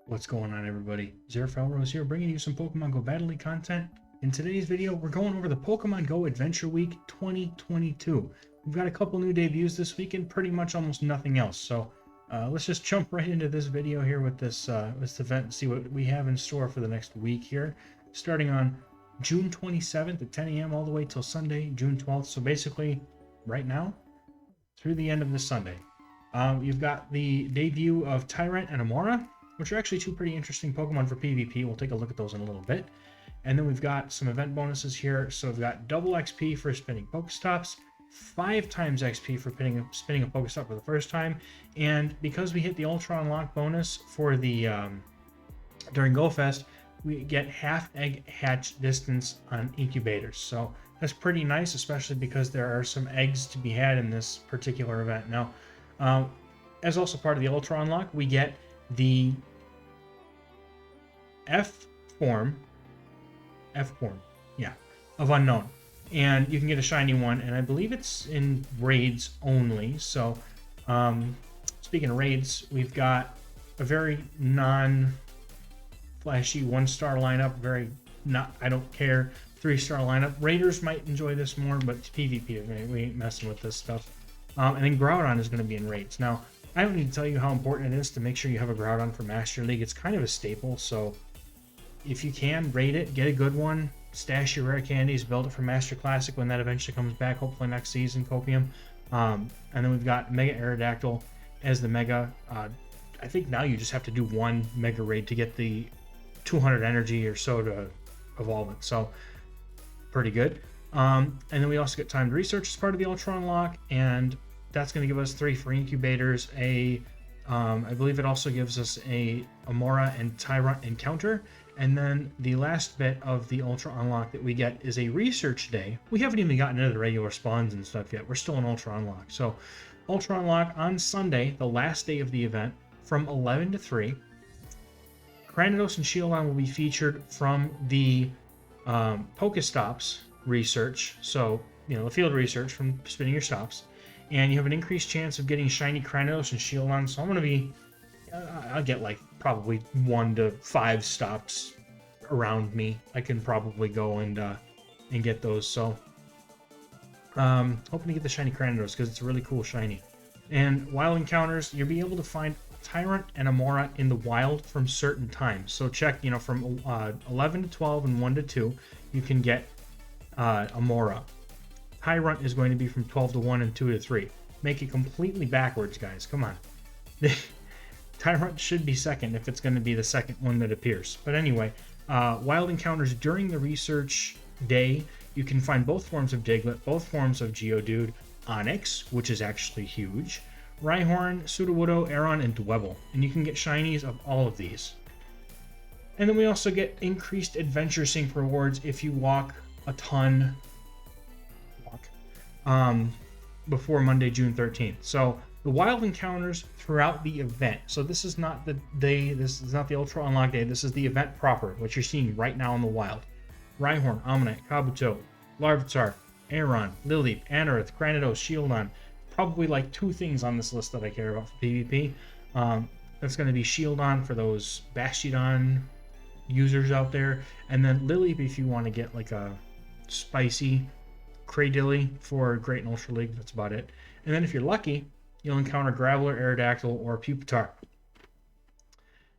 What's going on, everybody? Aurorus here, bringing you some Pokemon Go Battle League content. In today's video, we're going over the Pokemon Go Adventure Week 2022. We've got a couple new debuts this week and pretty much almost nothing else. So let's just jump right into this video here with this event and see what we have in store for the next week here, starting on June 27th at 10 a.m. all the way till Sunday, June 12th. So basically, right now, through the end of this Sunday. You've got the debut of Tyrunt and Aurorus, which are actually two pretty interesting Pokemon for PvP. We'll take a look at those in a little bit. And then we've got some event bonuses here. So we've got double XP for spinning Pokestops, 5 times XP for spinning a Pokestop for the first time. And because we hit the Ultra Unlock bonus for the during GoFest, we get half egg hatch distance on incubators. So that's pretty nice, especially because there are some eggs to be had in this particular event. Now, as also part of the Ultra Unlock, we get the F form, yeah, of Unknown, and you can get a shiny one, and I believe it's in raids only. So speaking of raids, we've got a very non-flashy 1-star lineup, I don't care 3-star lineup. Raiders might enjoy this more, but it's PvP, we ain't messing with this stuff. And then Groudon is going to be in raids. Now, I don't need to tell you how important it is to make sure you have a Groudon for Master League. It's kind of a staple, so if you can, raid it, get a good one, stash your rare candies, build it for Master Classic when that eventually comes back, hopefully next season, Copium. And then we've got Mega Aerodactyl as the Mega. I think now you just have to do one Mega Raid to get the 200 energy or so to evolve it, so pretty good. And then we also get Timed Research as part of the Ultra Unlock, and that's going to give us 3 free incubators. I believe it also gives us a Aurorus and Tyrunt encounter. And then the last bit of the Ultra Unlock that we get is a Research Day. We haven't even gotten into the regular spawns and stuff yet. We're still in Ultra Unlock. So Ultra Unlock on Sunday, the last day of the event, from 11 to 3. Cranidos and Shieldon will be featured from the Pokestops research. So, you know, the field research from spinning your stops. And you have an increased chance of getting shiny Cranidos and Shieldon. So I'm going to be, I'll get like probably 1 to 5 stops around me. I can probably go and get those. So hoping to get the shiny Cranidos because it's a really cool shiny. And wild encounters, you'll be able to find Tyrunt and Aurorus in the wild from certain times. So check, you know, from 11 to 12 and 1 to 2, you can get Aurorus. Tyrunt is going to be from 12 to 1 and 2 to 3. Make it completely backwards, guys. Come on. Tyrunt should be second if it's going to be the second one that appears. But anyway, wild encounters during the research day, you can find both forms of Diglett, both forms of Geodude, Onix, which is actually huge, Rhyhorn, Sudowoodo, Aron, and Dwebble. And you can get shinies of all of these. And then we also get increased Adventure Sync rewards if you walk a ton before Monday, June 13th. So the wild encounters throughout the event. So this is not the day, this is not the Ultra Unlock day, this is the event proper, what you're seeing right now in the wild. Rhyhorn, Omanyte, Kabuto, Larvitar, Aron, Lileep, Anorith, Cranidos, Shieldon. Probably like 2 things on this list that I care about for PvP. That's going to be Shieldon for those Bastiodon users out there, and then Lileep if you want to get like a spicy Cradilly for Great and Ultra League. That's about it. And then if you're lucky, you'll encounter Graveler, Aerodactyl, or Pupitar.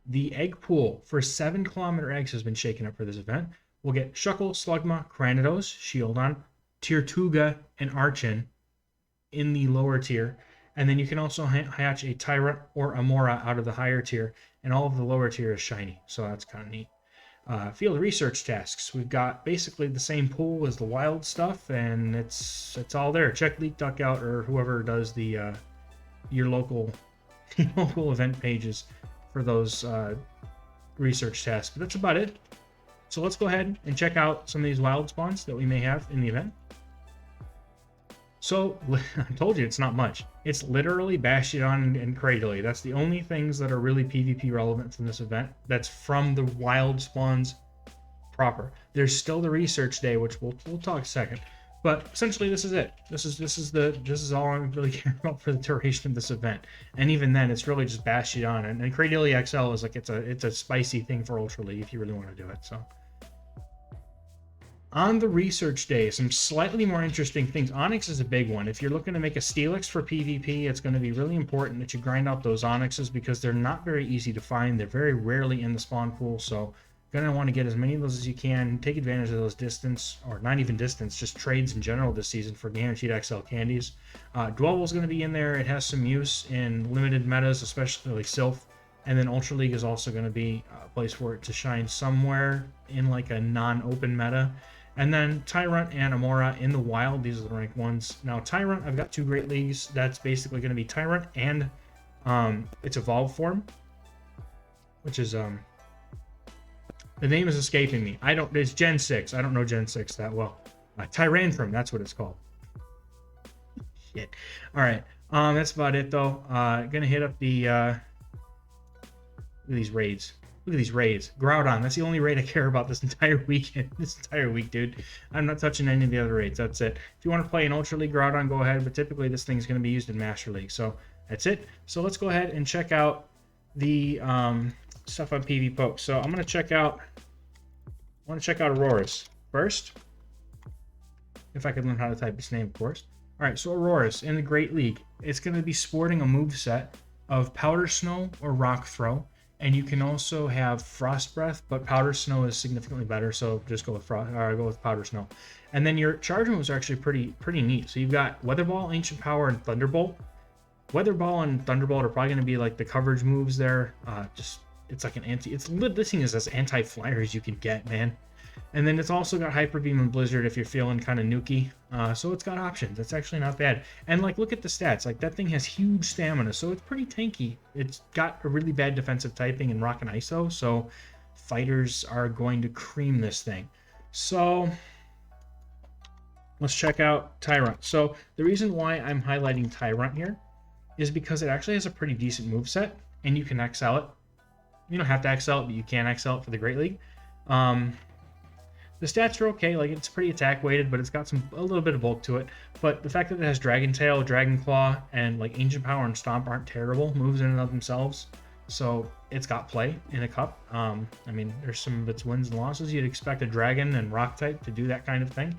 The egg pool for 7-kilometer eggs has been shaken up for this event. We'll get Shuckle, Slugma, Cranidos, Shieldon, Tirtouga, and Archon in the lower tier. And then you can also hatch a Tyrunt or Aurorus out of the higher tier, and all of the lower tier is shiny, so that's kind of neat. Field research tasks. We've got basically the same pool as the wild stuff, and it's all there. Check Leak Duckout or whoever does the your local event pages for those research tasks. But that's about it. So let's go ahead and check out some of these wild spawns that we may have in the event. So I told you it's not much. It's literally Bastiodon and Cradilly. That's the only things that are really PvP relevant from this event. That's from the wild spawns proper. There's still the research day, which we'll talk a second. But essentially, this is it. This is all I really care about for the duration of this event. And even then, it's really just Bastion and Cradily XL is like it's a spicy thing for Ultra League if you really want to do it. So on the research day, some slightly more interesting things. Onyx is a big one. If you're looking to make a Steelix for PvP, it's going to be really important that you grind out those Onyxes because they're not very easy to find. They're very rarely in the spawn pool, so you're going to want to get as many of those as you can. Take advantage of those distance, or not even distance, just trades in general this season for guaranteed XL candies. Dwell is going to be in there. It has some use in limited metas, especially like Sylph. And then Ultra League is also going to be a place for it to shine somewhere in like a non-open meta. And then Tyrunt and Amora in the wild. These are the ranked ones. Now Tyrunt, I've got 2 Great Leagues. That's basically going to be Tyrunt and its evolved form, which is the name is escaping me. It's Gen 6. I don't know Gen 6 that well. Tyrantrum, that's what it's called. Shit. All right. That's about it though. Gonna hit up the look at these raids. Look at these raids. Groudon, that's the only raid I care about this entire weekend. This entire week, dude. I'm not touching any of the other raids. That's it. If you want to play an Ultra League Groudon, go ahead. But typically this thing's going to be used in Master League. So that's it. So let's go ahead and check out the stuff on PvPoke. So I'm going to check out Aurorus first. If I could learn how to type its name, of course. All right, so Aurorus in the Great League. It's going to be sporting a moveset of Powder Snow or Rock Throw. And you can also have Frost Breath, but Powder Snow is significantly better, so just go with Powder Snow. And then your charge moves are actually pretty neat. So you've got Weather Ball, Ancient Power, and Thunderbolt. Weather Ball and Thunderbolt are probably going to be like the coverage moves there. It's like an this thing is as anti-flyer as you can get, man. And then it's also got Hyper Beam and Blizzard if you're feeling kind of nukey. So it's got options. It's actually not bad. And like, look at the stats. Like, that thing has huge stamina, so it's pretty tanky. It's got a really bad defensive typing in Rock and ISO, so fighters are going to cream this thing. So let's check out Tyrunt. So the reason why I'm highlighting Tyrunt here is because it actually has a pretty decent moveset, and you can XL it. You don't have to XL it, but you can XL it for the Great League. The stats are okay, like it's pretty attack weighted, but it's got a little bit of bulk to it. But the fact that it has Dragon Tail, Dragon Claw, and like Ancient Power and Stomp aren't terrible moves in and of themselves. So it's got play in a cup. I mean, there's some of its wins and losses. You'd expect a Dragon and Rock type to do that kind of thing.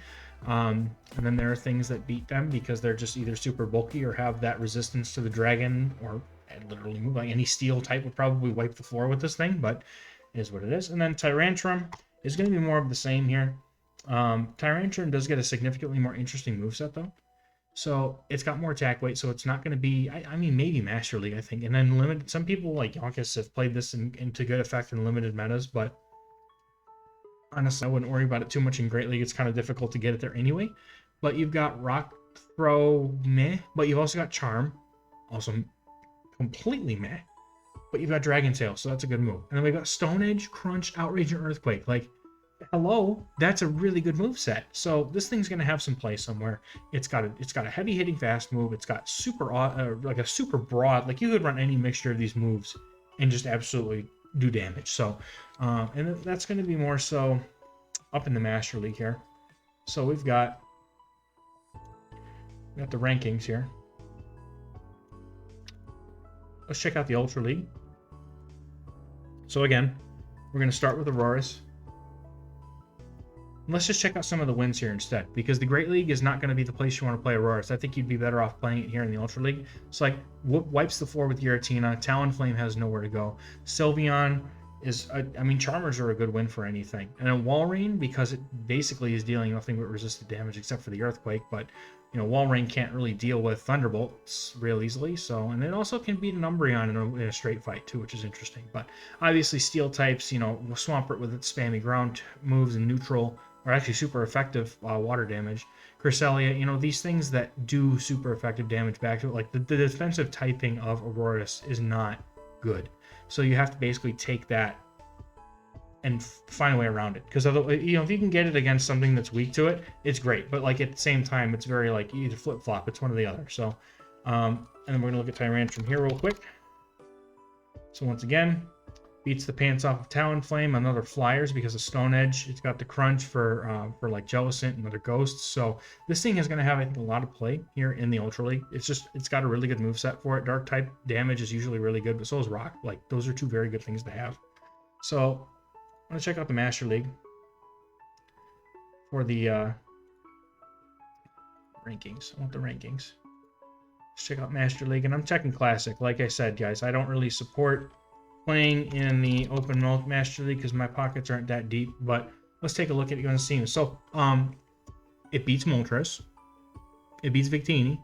And then there are things that beat them because they're just either super bulky or have that resistance to the Dragon, or literally move like any Steel type would probably wipe the floor with this thing, but it is what it is. And then Tyrantrum is going to be more of the same here. Tyrantrum does get a significantly more interesting moveset though. So it's got more attack weight, so it's not going to be, I mean, maybe Master League, I think. And then limited, some people like Yonkis have played this into good effect in limited metas, but honestly, I wouldn't worry about it too much in Great League. It's kind of difficult to get it there anyway. But you've got Rock Throw, meh, but you've also got Charm, also completely meh. But you've got Dragon Tail, so that's a good move. And then we've got Stone Edge, Crunch, Outrage, and Earthquake. Like, hello, that's a really good move set. So this thing's gonna have some play somewhere. It's got a heavy hitting fast move. It's got like a super broad. Like, you could run any mixture of these moves and just absolutely do damage. So, and that's gonna be more so up in the Master League here. So we've got the rankings here. Let's check out the Ultra League. So again, we're going to start with Aurorus. Let's just check out some of the wins here instead, because the Great League is not going to be the place you want to play Aurorus. I think you'd be better off playing it here in the Ultra League. So like, wipes the floor with Giratina. Talonflame has nowhere to go. Sylveon is, I mean, Charmers are a good win for anything. And then Walrein, because it basically is dealing nothing but resisted damage except for the Earthquake, but you know, Walrein can't really deal with Thunderbolts real easily, so, and it also can beat an Umbreon in a straight fight too, which is interesting. But obviously Steel types, you know, Swampert with its spammy ground moves and neutral are actually super effective water damage. Cresselia, you know, these things that do super effective damage back to it, like the defensive typing of Aurorus is not good. So you have to basically take that and find a way around it, because otherwise, you know, if you can get it against something that's weak to it, it's great. But like at the same time, it's very like either flip flop. It's one or the other. So, and then we're gonna look at Tyrantrum here real quick. So once again, Beats the pants off of Talonflame and other flyers because of Stone Edge. It's got the crunch for like Jellicent and other ghosts. So this thing is going to have, I think, a lot of play here in the Ultra League. It's got a really good moveset for it. Dark type damage is usually really good, but so is Rock. Like, those are two very good things to have. So I'm going to check out the Master League for the rankings. I want the rankings. Let's check out Master League, and I'm checking Classic. Like I said, guys, I don't really support playing in the open Master League because my pockets aren't that deep, but let's take a look at it and see. So it beats Moltres, it beats Victini,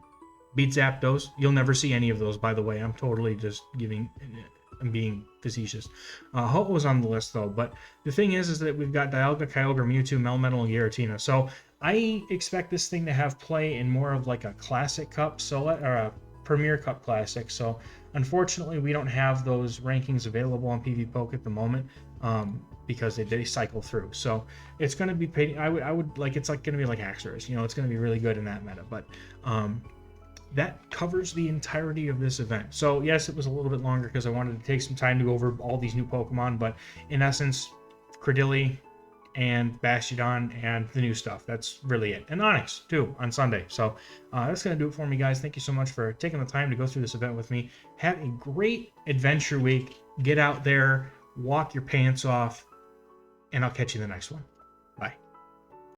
beats Zapdos. You'll never see any of those, by the way. I'm totally just I'm being facetious. Ho was on the list though, but the thing is that we've got Dialga, Kyogre, Mewtwo, Melmetal, and Giratina. So I expect this thing to have play in more of like a Classic Cup, or a Premier Cup Classic. So unfortunately, we don't have those rankings available on PvPoke at the moment because they cycle through. So it's going to be I would like, it's like going to be like Haxorus. You know, it's going to be really good in that meta. But that covers the entirety of this event. So yes, it was a little bit longer because I wanted to take some time to go over all these new Pokemon. But in essence, Credilli and Bastiodon and the new stuff. That's really it. And Onyx, too, on Sunday. So that's going to do it for me, guys. Thank you so much for taking the time to go through this event with me. Have a great adventure week. Get out there, walk your pants off, and I'll catch you in the next one.